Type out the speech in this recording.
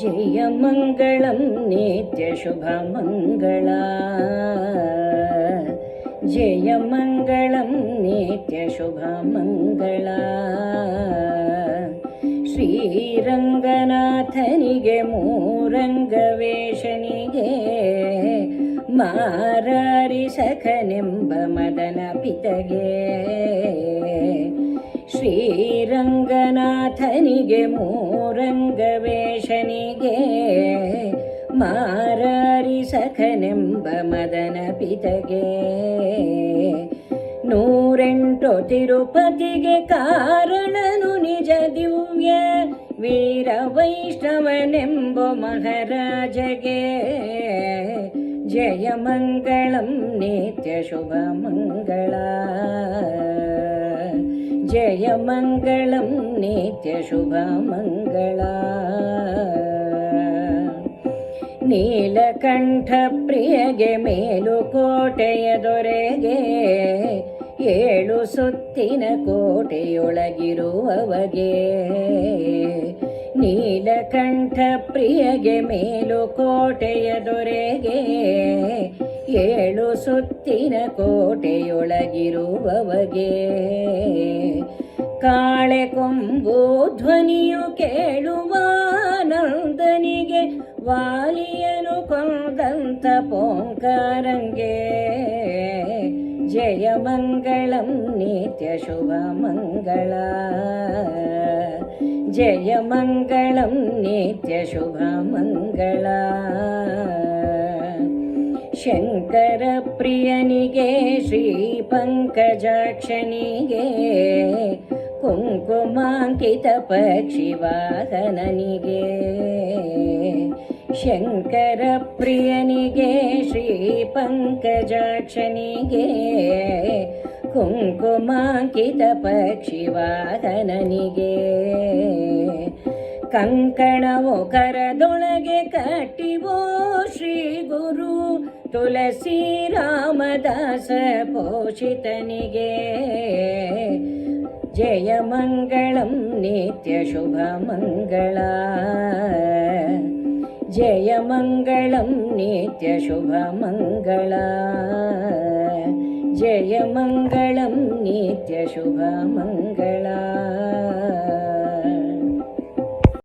जयमङ्गलं नित्यशुभमङ्गला जयमङ्गलं नित्यशुभमङ्गला ಶ್ರೀರಂಗನಾಥನಿಗೆ ಮೂರಂಗವೇಷನಿಗೆ ಮಾರಾರಿ ಸಖನೆಂಬ ಮದನ ಪಿತಗೆ ಶ್ರೀರಂಗನಾಥನಿಗೆ ಮೂರಂಗವೇಷನಿಗೆ ಮಾರಾರಿ ಸಖನೆಂಬ ಮದನ ಪಿತಗೆ 108 ತಿರುಪತಿಗೆ ಕಾರಣನು ನಿಜ ದಿವ್ಯ ವೀರ ವೈಷ್ಣವನೆಂಬ ಮಹಾರಾಜಗೆ ಜಯಮಂಗಳಂ ನಿತ್ಯ ಶುಭ ಮಂಗಳ ಜಯಮಂಗಳಂ ನಿತ್ಯ ಶುಭ ಮಂಗಳ ನೀಲಕಂಠ ಪ್ರಿಯಗೆ ಮೇಲುಕೋಟೆಯ ದೊರೆಗೆ 7 ಸುತ್ತಿನ ಕೋಟೆಯೊಳಗಿರುವವಗೆ ನೀಲಕಂಠ ಪ್ರಿಯಗೆ ಮೇಲುಕೋಟೆಯ ದೊರೆಗೆ 7 ಸುತ್ತಿನ ಕೋಟೆಯೊಳಗಿರುವವಗೆ ಕಾಳೆ ಕೊಂಬು ಧ್ವನಿಯು ಕೇಳುವ ನಂದನಿಗೆ ವಾಲಿಯನು ಕೊಂದಂತ ಪೋಂಕಾರಂಗೆ ಜಯಮಂಗಳಂ ನಿತ್ಯ ಶುಭ ಮಂಗಳ ಜಯಮಂಗಳಂ ನಿತ್ಯ ಶುಭ ಮಂಗಳ ಶಂಕರ ಪ್ರಿಯನಿಗೆ ಶ್ರೀ ಪಂಕಜಾಕ್ಷನಿಗೆ ಕುಂಕುಮಾಂಕಿತ ಪಕ್ಷಿವಾಹನನಿಗೆ ಶಂಕರ ಪ್ರಿಯನಿಗೆ ಶ್ರೀ ಪಂಕಜಾಕ್ಷನಿಗೆ ಕುಂಕುಮಾಂಕಿತ ಪಕ್ಷಿವಾಹನನಿಗೆ ಕಂಕಣವು ಕರದೊಳಗೆ ಕಟ್ಟಿವೋ ಶ್ರೀ ಗುರು ತುಳಸಿ ರಾಮದಾಸ ಪೋಷಿತನಿಗೆ ಜಯಮಂಗಳಂ ನಿತ್ಯ ಶುಭ ಮಂಗಳ ಜಯಮಂಗಳಂ ನಿತ್ಯ ಶುಭ ಮಂಗಳ ಜಯಮಂಗಳಂ ನಿತ್ಯ ಶುಭ ಮಂಗಳ